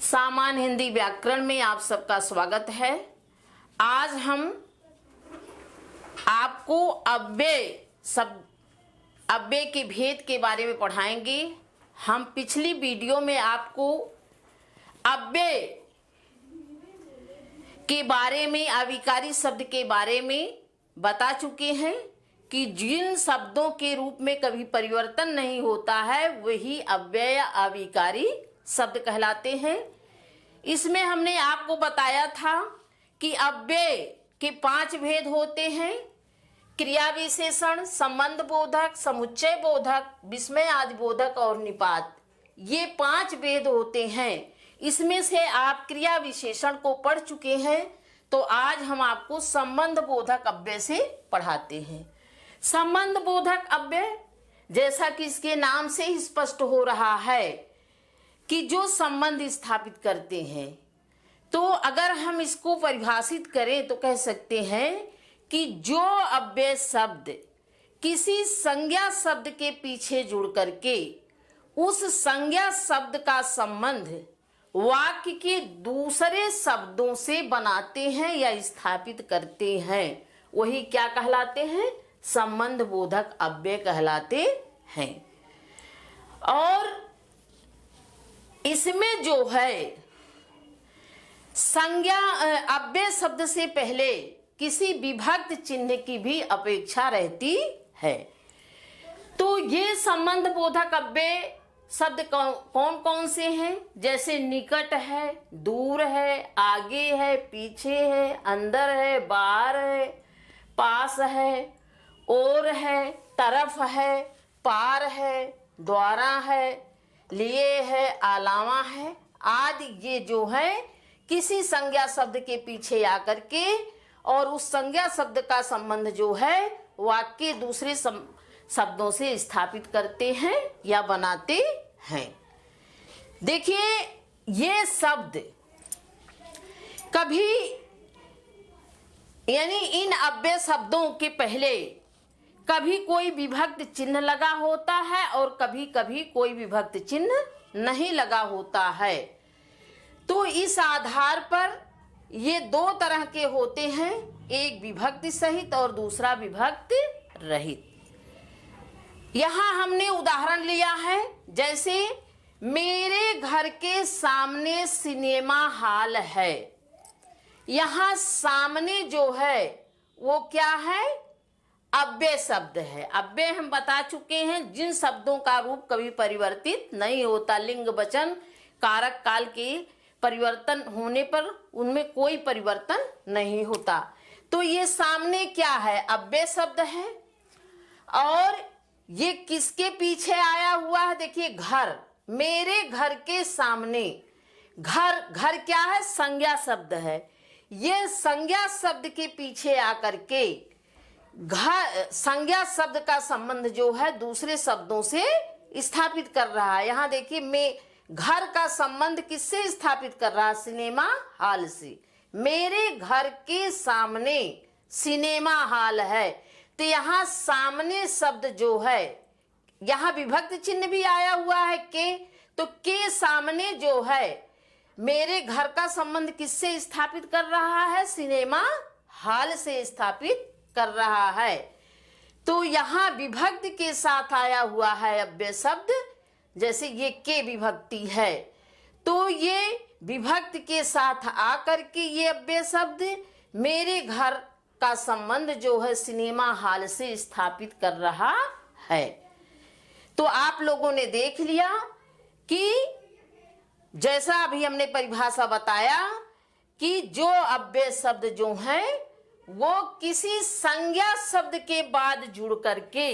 सामान्य हिंदी व्याकरण में आप सबका स्वागत है। आज हम आपको अव्यय के भेद के बारे में पढ़ाएंगे। हम पिछली वीडियो में आपको अव्यय के बारे में, अविकारी शब्द के बारे में बता चुके हैं कि जिन शब्दों के रूप में कभी परिवर्तन नहीं होता है वही अव्यय अविकारी शब्द कहलाते हैं। इसमें हमने आपको बताया था कि अव्यय के 5 भेद होते हैं: क्रिया विशेषण, संबंध बोधक, समुच्चय बोधक, विस्मय आदि बोधक और निपात। ये 5 भेद होते हैं। इसमें से आप क्रिया विशेषण को पढ़ चुके हैं, तो आज हम आपको संबंध बोधक अव्यय से पढ़ाते हैं। संबंध बोधक अव्यय, जैसा कि इसके नाम से ही स्पष्ट हो रहा है कि जो संबंध स्थापित करते हैं, तो अगर हम इसको परिभाषित करें तो कह सकते हैं कि जो अव्यय शब्द किसी संज्ञा शब्द के पीछे जुड़ करके उस संज्ञा शब्द का संबंध वाक्य के दूसरे शब्दों से बनाते हैं या स्थापित करते हैं, वही क्या कहलाते हैं? संबंध बोधक अव्यय कहलाते हैं। और इसमें जो है संज्ञा अव्यय शब्द से पहले किसी विभक्त चिन्ह की भी अपेक्षा रहती है। तो ये संबंध बोधक अव्यय शब्द कौन कौन से हैं? जैसे निकट है, दूर है, आगे है, पीछे है, अंदर है, बाहर है, पास है, ओर है, तरफ है, पार है, द्वारा है, लिए है, अलावा है आदि। ये जो है किसी संज्ञा शब्द के पीछे आकर के और उस संज्ञा शब्द का संबंध जो है वाक्य दूसरे शब्दों से स्थापित करते हैं या बनाते हैं। देखिए, ये शब्द कभी यानी इन अव्यय शब्दों के पहले कभी कोई विभक्त चिन्ह लगा होता है और कभी कभी कोई विभक्त चिन्ह नहीं लगा होता है। तो इस आधार पर ये 2 तरह के होते हैं, एक विभक्ति सहित और दूसरा विभक्ति रहित। यहां हमने उदाहरण लिया है, जैसे मेरे घर के सामने सिनेमा हॉल है। यहां सामने जो है वो क्या है? अव्यय शब्द है। अव्यय हम बता चुके हैं जिन शब्दों का रूप कभी परिवर्तित नहीं होता, लिंग वचन कारक काल के परिवर्तन होने पर उनमें कोई परिवर्तन नहीं होता। तो ये सामने क्या है? अव्यय शब्द है। और ये किसके पीछे आया हुआ है? देखिए, घर, मेरे घर के सामने। घर, घर क्या है? संज्ञा शब्द है। ये संज्ञा शब्द के पीछे आकर के घर, संज्ञा शब्द का संबंध जो है दूसरे शब्दों से स्थापित कर रहा है। यहाँ देखिए, मैं घर का संबंध किससे स्थापित कर रहा है? सिनेमा हॉल से। मेरे घर के सामने सिनेमा हॉल है। तो यहाँ सामने शब्द जो है, यहाँ विभक्त चिन्ह भी आया हुआ है के, तो के सामने जो है मेरे घर का संबंध किससे स्थापित कर रहा है? सिनेमा हॉल से स्थापित कर रहा है। तो यहाँ विभक्ति के साथ आया हुआ है अव्यय शब्द। जैसे ये के विभक्ति है, तो ये विभक्ति के साथ आकर के ये अव्यय शब्द मेरे घर का संबंध जो है सिनेमा हॉल से स्थापित कर रहा है। तो आप लोगों ने देख लिया कि जैसा अभी हमने परिभाषा बताया कि जो अव्यय शब्द जो हैं वो किसी संज्ञा शब्द के बाद जुड़ करके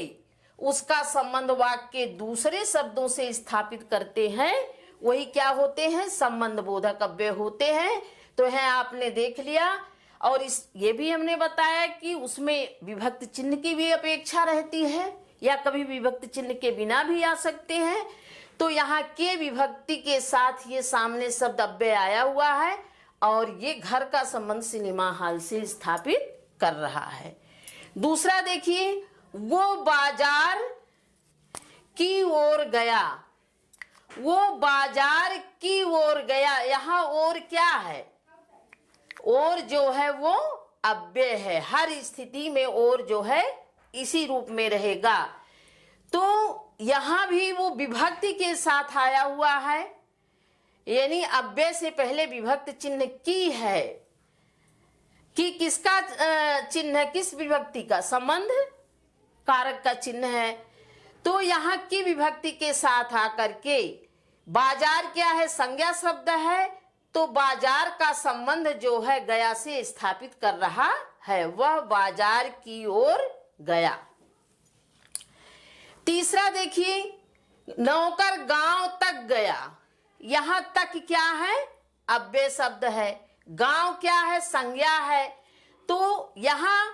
उसका संबंध वाक्य के दूसरे शब्दों से स्थापित करते हैं, वही क्या होते हैं? संबंध बोधक अव्यय होते हैं। तो है आपने देख लिया। और ये भी हमने बताया कि उसमें विभक्त चिन्ह की भी अपेक्षा रहती है या कभी विभक्त चिन्ह के बिना भी आ सकते हैं। तो यहाँ के विभक्ति के साथ ये सामने शब्द अव्यय आया हुआ है और ये घर का संबंध सिनेमा हॉल से स्थापित कर रहा है। दूसरा देखिए, वो बाजार की ओर गया। वो बाजार की ओर गया। यहाँ ओर क्या है? और जो है वो अव्यय है। हर स्थिति में और जो है इसी रूप में रहेगा। तो यहां भी वो विभक्ति के साथ आया हुआ है, यानी अव्यय से पहले विभक्त चिन्ह की है। कि किसका चिन्ह है? किस विभक्ति का? संबंध कारक का चिन्ह है। तो यहाँ की विभक्ति के साथ आकर के बाजार क्या है? संज्ञा शब्द है। तो बाजार का संबंध जो है गया से स्थापित कर रहा है। वह बाजार की ओर गया। तीसरा देखिए, नौकर गांव तक गया। यहां तक क्या है? अव्यय शब्द है। गांव क्या है? संज्ञा है। तो यहां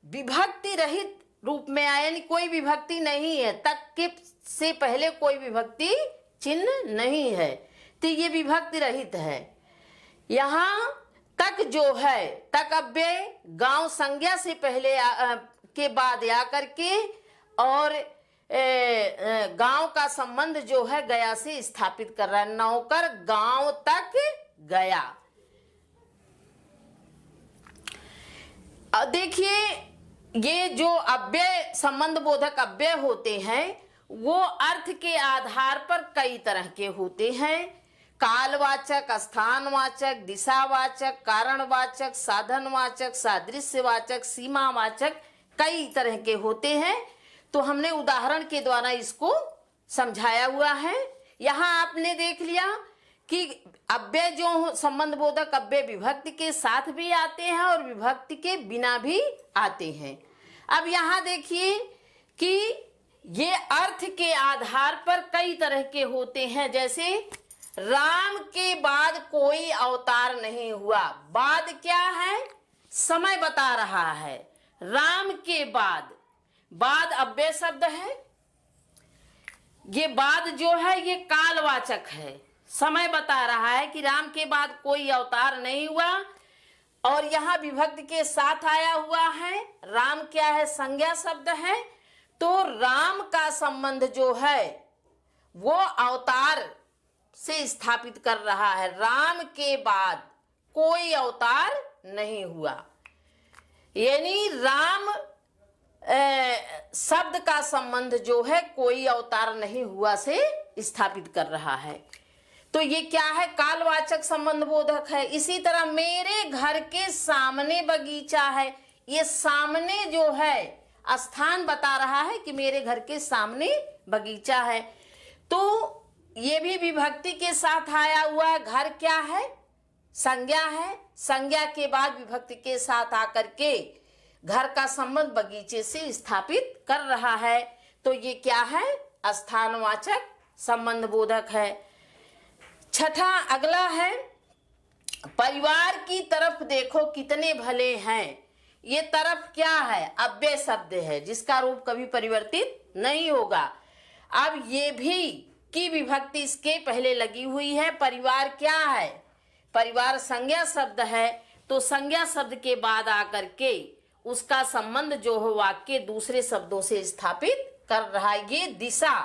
विभक्ति रहित रूप में आया, यानी कोई विभक्ति नहीं है। तक के से पहले कोई विभक्ति चिन्ह नहीं है, तो ये विभक्ति रहित है। यहां तक जो है, तक अव्यय, गांव संज्ञा से पहले के बाद आ करके, और गांव का संबंध जो है गया से स्थापित कर रहा है। नौकर गांव तक गया। देखिए, ये जो अव्यय संबंध बोधक अव्यय होते हैं वो अर्थ के आधार पर कई तरह के होते हैं। कालवाचक, स्थानवाचक, दिशावाचक, कारणवाचक, साधनवाचक, सादृश्यवाचक, सीमावाचक, कई तरह के होते हैं। तो हमने उदाहरण के द्वारा इसको समझाया हुआ है। यहाँ आपने देख लिया कि अव्यय जो संबंध बोधक अव्यय विभक्ति के साथ भी आते हैं और विभक्ति के बिना भी आते हैं। अब यहाँ देखिए कि ये अर्थ के आधार पर कई तरह के होते हैं। जैसे राम के बाद कोई अवतार नहीं हुआ। बाद क्या है? समय बता रहा है। राम के बाद, बाद अव्यय शब्द है। ये बाद जो है ये कालवाचक है, समय बता रहा है कि राम के बाद कोई अवतार नहीं हुआ। और यहाँ विभक्ति के साथ आया हुआ है। राम क्या है? संज्ञा शब्द है। तो राम का संबंध जो है वो अवतार से स्थापित कर रहा है। राम के बाद कोई अवतार नहीं हुआ, यानी राम शब्द का संबंध जो है कोई अवतार नहीं हुआ से स्थापित कर रहा है। तो ये क्या है? कालवाचक संबंध बोधक है। इसी तरह मेरे घर के सामने बगीचा है। ये सामने जो है स्थान बता रहा है कि मेरे घर के सामने बगीचा है। तो ये भी विभक्ति के साथ आया हुआ। घर क्या है? संज्ञा है। संज्ञा के बाद विभक्ति के साथ आकर के घर का संबंध बगीचे से स्थापित कर रहा है। तो ये क्या है? स्थानवाचक संबंध बोधक है। छठा अगला है, परिवार की तरफ देखो कितने भले हैं। ये तरफ क्या है? अव्यय शब्द है जिसका रूप कभी परिवर्तित नहीं होगा। अब ये भी की विभक्ति इसके पहले लगी हुई है। परिवार क्या है? परिवार संज्ञा शब्द है। तो संज्ञा शब्द के बाद आकर के उसका संबंध जो है वाक्य दूसरे शब्दों से स्थापित कर रहा है। ये दिशा,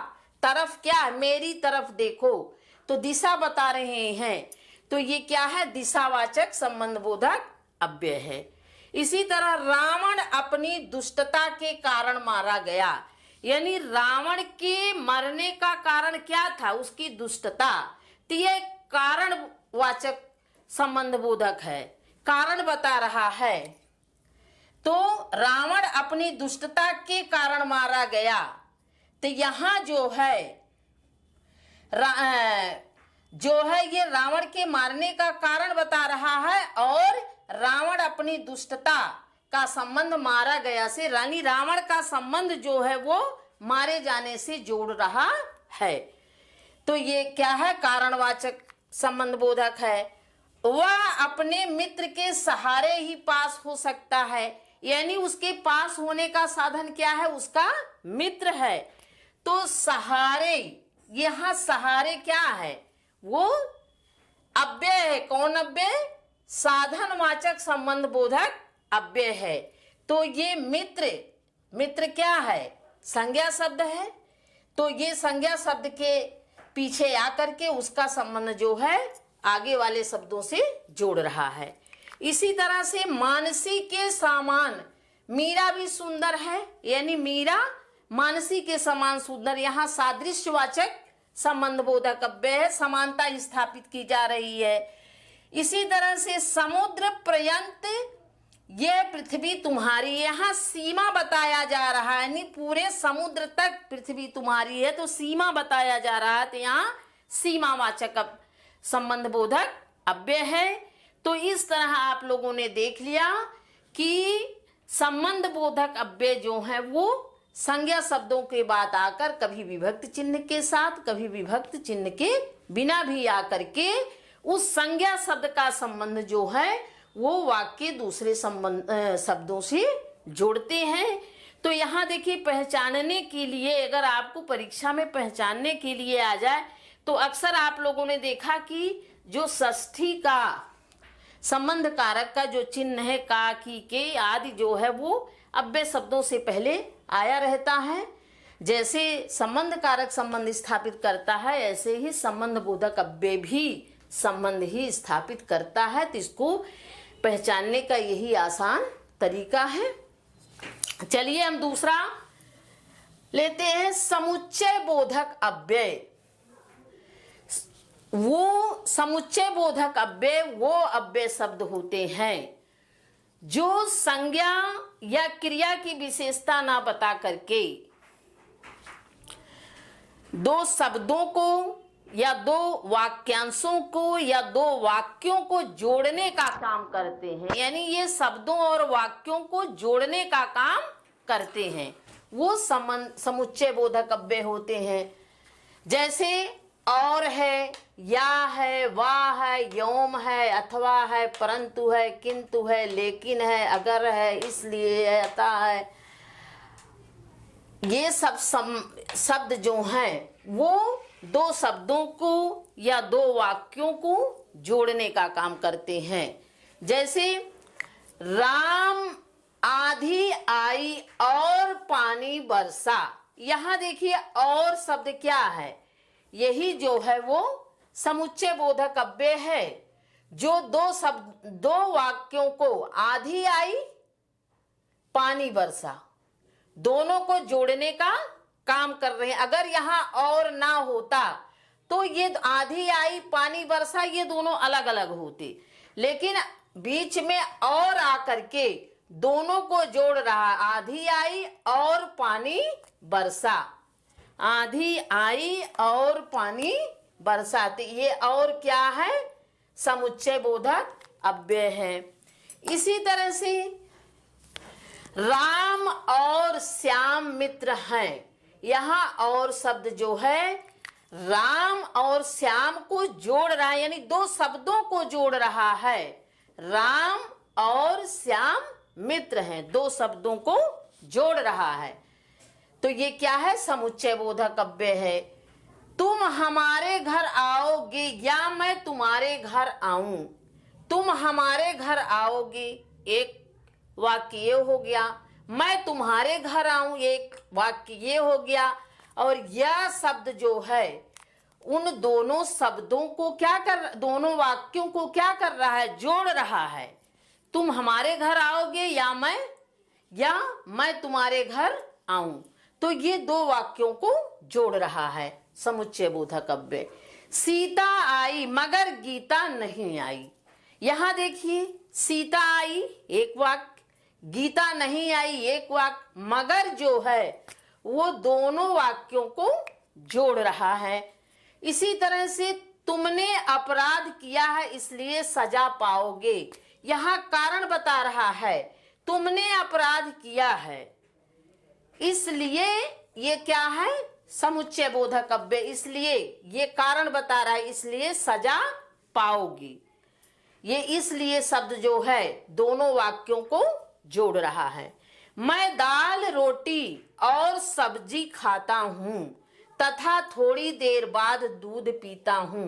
तरफ क्या है? मेरी तरफ देखो, तो दिशा बता रहे हैं। तो ये क्या है? दिशावाचक संबंध बोधक अव्यय है। इसी तरह रावण अपनी दुष्टता के कारण मारा गया, यानी रावण के मरने का कारण क्या था? उसकी दुष्टता। तो ये कारणवाचक संबंध बोधक है, कारण बता रहा है। तो रावण अपनी दुष्टता के कारण मारा गया। तो यहां जो है ये रावण के मारने का कारण बता रहा है, और रावण अपनी दुष्टता का संबंध मारा गया से, रानी रावण का संबंध जो है वो मारे जाने से जोड़ रहा है। तो ये क्या है? कारणवाचक संबंध बोधक है। वह अपने मित्र के सहारे ही पास हो सकता है, यानी उसके पास होने का साधन क्या है? उसका मित्र है। तो सहारे, यहां सहारे क्या है? वो अव्यय है। कौन अव्यय? साधनवाचक संबंध बोधक अव्यय है। तो ये मित्र, मित्र क्या है? संज्ञा शब्द है। तो ये संज्ञा शब्द के पीछे आकर के उसका संबंध जो है आगे वाले शब्दों से जोड़ रहा है। इसी तरह से मानसी के समान मीरा भी सुंदर है, यानी मीरा मानसी के समान सुंदर, यहाँ सादृश्यवाचक संबंध बोधक अव्यय है, समानता स्थापित की जा रही है। इसी तरह से समुद्र पर्यंत ये पृथ्वी तुम्हारी, यहाँ सीमा बताया जा रहा है, यानी पूरे समुद्र तक पृथ्वी तुम्हारी है, तो सीमा बताया जा रहा है, तो यहाँ सीमावाचक संबंध बोधक अव्यय है। तो इस तरह आप लोगों ने देख लिया कि संबंध बोधक अव्यय जो है वो संज्ञा शब्दों के बाद आकर कभी विभक्त चिन्ह के साथ, कभी विभक्त चिन्ह के बिना भी आकर के उस संज्ञा शब्द का संबंध जो है वो वाक्य दूसरे संबंध शब्दों से जोड़ते हैं। तो यहाँ देखिए, पहचानने के लिए, अगर आपको परीक्षा में पहचानने के लिए आ जाए तो अक्सर आप लोगों ने देखा कि जो षष्ठी का संबंध कारक का जो चिन्ह है का, की, के आदि जो है वो अव्यय शब्दों से पहले आया रहता है। जैसे संबंध कारक संबंध स्थापित करता है, ऐसे ही संबंध बोधक अव्यय भी संबंध ही स्थापित करता है। तो इसको पहचानने का यही आसान तरीका है। चलिए हम दूसरा लेते हैं, समुच्चय बोधक अव्यय। वो समुच्चय बोधक अव्यय वो अव्यय शब्द होते हैं जो संज्ञा या क्रिया की विशेषता ना बता करके दो शब्दों को या दो वाक्यांशों को या दो वाक्यों को जोड़ने का काम करते हैं, यानी ये शब्दों और वाक्यों को जोड़ने का काम करते हैं, वो समुच्चय बोधक अव्यय होते हैं। जैसे और है, या है, वाह है, यौम है, अथवा है, परंतु है, किंतु है, लेकिन है, अगर है, इसलिए है, अतः है, ये सब शब्द जो हैं वो दो शब्दों को या दो वाक्यों को जोड़ने का काम करते हैं। जैसे राम आंधी आई और पानी बरसा, यहाँ देखिए और शब्द क्या है, यही जो है वो समुच्चय बोधक अव्यय है, जो दो वाक्यों को, आंधी आई पानी बरसा, दोनों को जोड़ने का काम कर रहे हैं। अगर यहाँ और ना होता तो ये आंधी आई पानी बरसा ये दोनों अलग अलग होते, लेकिन बीच में और आकर के दोनों को जोड़ रहा, आंधी आई और पानी बरसा, आंधी आई और पानी बरसाते, ये और क्या है, समुच्चय बोधक अव्यय है। इसी तरह से राम और श्याम मित्र हैं, यहाँ और शब्द जो है राम और श्याम को जोड़ रहा है, यानी दो शब्दों को जोड़ रहा है। राम और श्याम मित्र हैं, दो शब्दों को जोड़ रहा है, तो ये क्या है, समुच्चय बोधक अव्यय है। तुम हमारे घर आओगे या मैं तुम्हारे घर आऊं, तुम हमारे घर आओगे एक वाक्य ये हो गया, मैं तुम्हारे घर आऊं एक वाक्य ये हो गया, और यह शब्द जो है उन दोनों शब्दों को क्या कर, दोनों वाक्यों को क्या कर रहा है, जोड़ रहा है। तुम हमारे घर आओगे या मैं तुम्हारे घर आऊं, तो ये दो वाक्यों को जोड़ रहा है, समुच्चय बोधक अव्यय। सीता आई मगर गीता नहीं आई, यहां देखिए सीता आई एक वाक्य, गीता नहीं आई एक वाक्य, मगर जो है वो दोनों वाक्यों को जोड़ रहा है। इसी तरह से तुमने अपराध किया है इसलिए सजा पाओगे, यहाँ कारण बता रहा है, तुमने अपराध किया है इसलिए ये क्या है, समुच्चय बोधक अव्यय, इसलिए ये कारण बता रहा है, इसलिए सजा पाओगी। ये इसलिए शब्द जो है दोनों वाक्यों को जोड़ रहा है। मैं दाल रोटी और सब्जी खाता हूं तथा थोड़ी देर बाद दूध पीता हूं,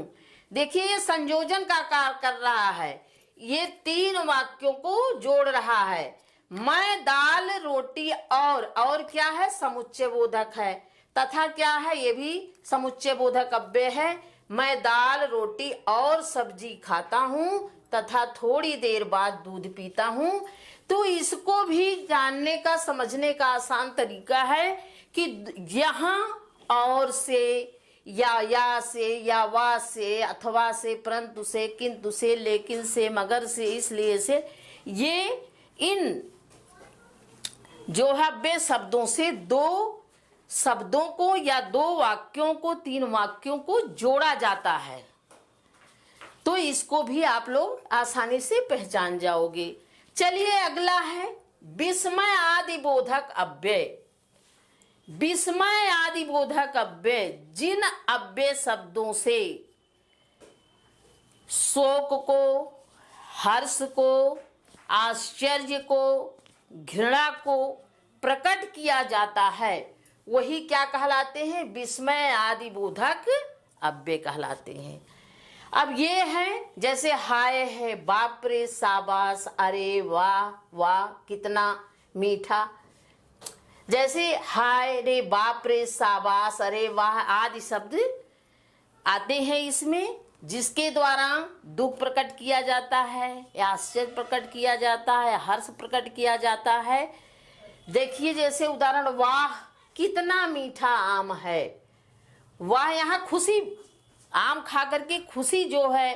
देखिए ये संयोजन का कार्य कर रहा है, ये तीन वाक्यों को जोड़ रहा है। मैं दाल रोटी और क्या है, समुच्चय बोधक है, तथा क्या है, ये भी समुच्चय बोधक अव्यय है। मैं दाल रोटी और सब्जी खाता हूँ तथा थोड़ी देर बाद दूध पीता हूँ। तो इसको भी जानने का समझने का आसान तरीका है कि यहाँ और से या से या वा से अथवा से परंतु से किंतु से लेकिन से मगर से इसलिए से, ये इन जो है वे शब्दों से दो शब्दों को या दो वाक्यों को, तीन वाक्यों को जोड़ा जाता है। तो इसको भी आप लोग आसानी से पहचान जाओगे। चलिए अगला है विस्मय आदि बोधक अव्यय। विस्मय आदि बोधक अव्यय जिन अव्यय शब्दों से शोक को, हर्ष को, आश्चर्य को, घृणा को प्रकट किया जाता है, वही क्या कहलाते हैं, विस्मय आदि बोधक अव्यय कहलाते हैं। अब ये है जैसे हाय है, बाप रे, शाबाश, अरे वाह वाह कितना मीठा। जैसे हाय रे, बाप रे, शाबाश, अरे वाह आदि शब्द आते हैं इसमें, जिसके द्वारा दुख प्रकट किया जाता है या आश्चर्य प्रकट किया जाता है, हर्ष प्रकट किया जाता है। देखिए जैसे उदाहरण, वाह कितना मीठा आम है। वाह यहाँ खुशी, आम खा करके खुशी जो है,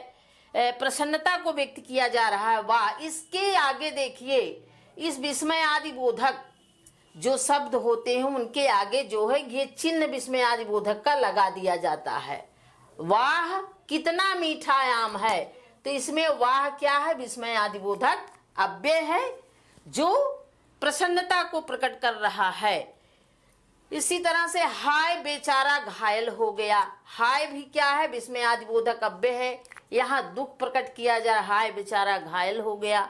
प्रसन्नता को व्यक्त किया जा रहा है, वाह। इसके आगे देखिए इस विस्मय आदि बोधक जो शब्द होते हैं उनके आगे जो है ये चिन्ह विस्मय आदि बोधक का लगा दिया जाता है। वाह कितना मीठा आम है, तो इसमें वाह क्या है, विस्मय आदि बोधक अव्यय है जो प्रसन्नता को प्रकट कर रहा है। इसी तरह से हाय बेचारा घायल हो गया, हाय भी क्या है, विस्मय आदि बोधक अव्यय है, यहाँ दुख प्रकट किया जा रहा है, हाय बेचारा घायल हो गया।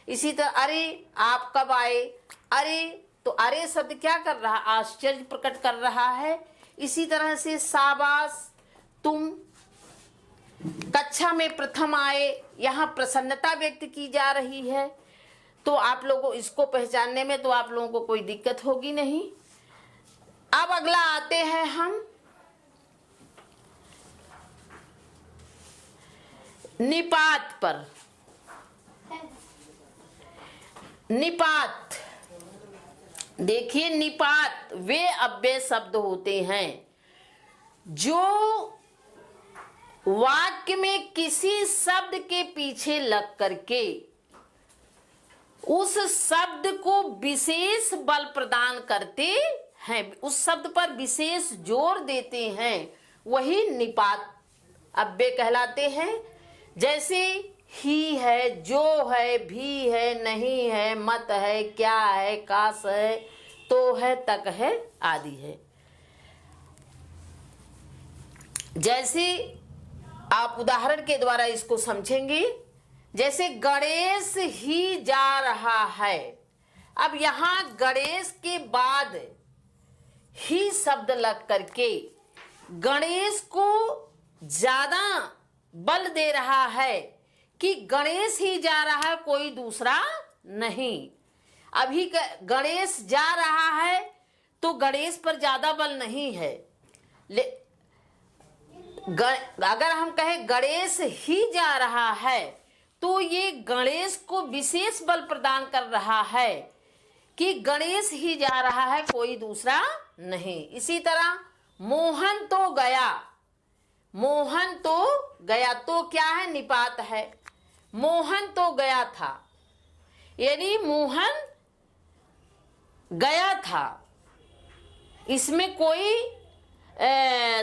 इसी तरह अरे आप कब आए, अरे तो अरे शब्द क्या कर रहा है, आश्चर्य प्रकट कर रहा है। इसी तरह से शाबाश तुम कक्षा में प्रथम आए, यहाँ प्रसन्नता व्यक्त की जा रही है। तो आप लोगों इसको पहचानने में तो आप लोगों को कोई दिक्कत होगी नहीं। अब अगला आते हैं हम निपात पर। निपात देखिए, निपात वे अव्यय शब्द होते हैं जो वाक्य में किसी शब्द के पीछे लग करके उस शब्द को विशेष बल प्रदान करते हैं, उस शब्द पर विशेष जोर देते हैं, वही निपात अव्यय कहलाते हैं। जैसे ही है, जो है, भी है, नहीं है, मत है, क्या है, काश है, तो है, तक है आदि है। जैसे आप उदाहरण के द्वारा इसको समझेंगे, जैसे गणेश ही जा रहा है। अब यहाँ गणेश के बाद ही शब्द लग करके गणेश को ज्यादा बल दे रहा है कि गणेश ही जा रहा है, कोई दूसरा नहीं। अभी गणेश जा रहा है तो गणेश पर ज्यादा बल नहीं है। अगर हम कहें गणेश ही जा रहा है तो ये गणेश को विशेष बल प्रदान कर रहा है कि गणेश ही जा रहा है, कोई दूसरा नहीं। इसी तरह मोहन तो गया, मोहन तो गया, तो क्या है, निपात है। मोहन तो गया था, यानी मोहन गया था, इसमें कोई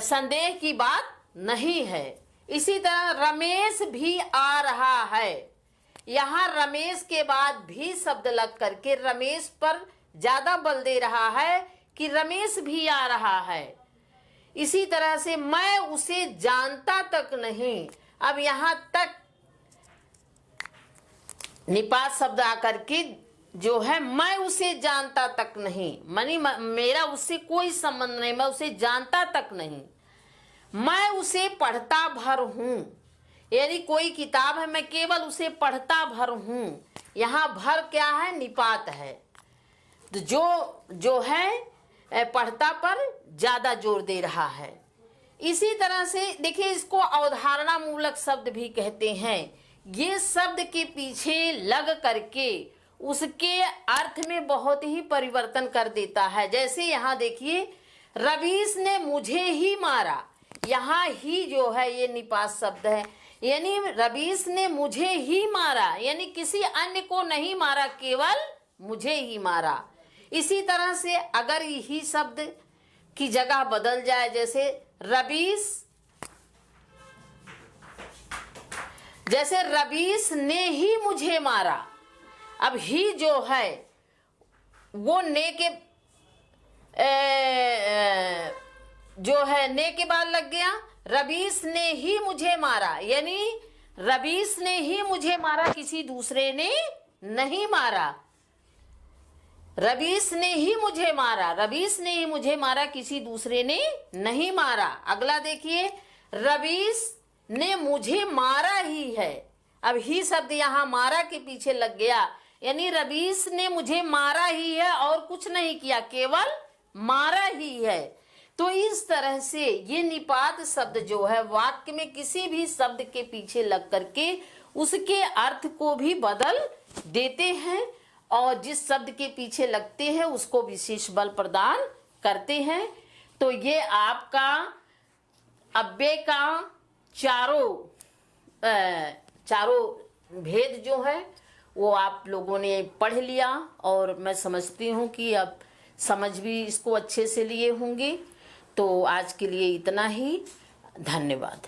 संदेह की बात नहीं है। इसी तरह रमेश भी आ रहा है, यहाँ रमेश के बाद भी शब्द लग करके रमेश पर ज्यादा बल दे रहा है कि रमेश भी आ रहा है। इसी तरह से मैं उसे जानता तक नहीं, अब यहाँ तक निपात शब्द आकर के जो है मैं उसे जानता तक नहीं, मानी मेरा उससे कोई संबंध नहीं, मैं उसे जानता तक नहीं। मैं उसे पढ़ता भर हूं, यानी कोई किताब है, मैं केवल उसे पढ़ता भर हूं। यहाँ भर क्या है, निपात है। तो जो है पढ़ता पर ज्यादा जोर दे रहा है। इसी तरह से देखिए, इसको अवधारणा मूलक शब्द भी कहते हैं। ये शब्द के पीछे लग करके उसके अर्थ में बहुत ही परिवर्तन कर देता है। जैसे यहाँ देखिए, रवीश ने मुझे ही मारा, यहाँ ही जो है ये निपात शब्द है, यानी रवीश ने मुझे ही मारा, यानी किसी अन्य को नहीं मारा, केवल मुझे ही मारा। इसी तरह से अगर यही शब्द की जगह बदल जाए, जैसे रवीश ने ही मुझे मारा, अब ही जो है वो ने के जो है ने के बाद लग गया, रवीश ने ही मुझे मारा, यानी रवीश ने ही मुझे मारा, किसी दूसरे ने नहीं मारा। रवीश ने ही मुझे मारा, रवीश ने ही मुझे मारा, किसी दूसरे ने नहीं मारा। अगला देखिए, रवीश ने मुझे मारा ही है, अब ही शब्द यहाँ मारा के पीछे लग गया, यानी रवीश ने मुझे मारा ही है और कुछ नहीं किया, केवल मारा ही है। तो इस तरह से ये निपात शब्द जो है वाक्य में किसी भी शब्द के पीछे लग करके उसके अर्थ को भी बदल देते हैं, और जिस शब्द के पीछे लगते हैं उसको विशेष बल प्रदान करते हैं। तो ये आपका अव्यय का चारों भेद जो है वो आप लोगों ने पढ़ लिया, और मैं समझती हूँ कि अब समझ भी इसको अच्छे से लिए होंगे। तो आज के लिए इतना ही, धन्यवाद।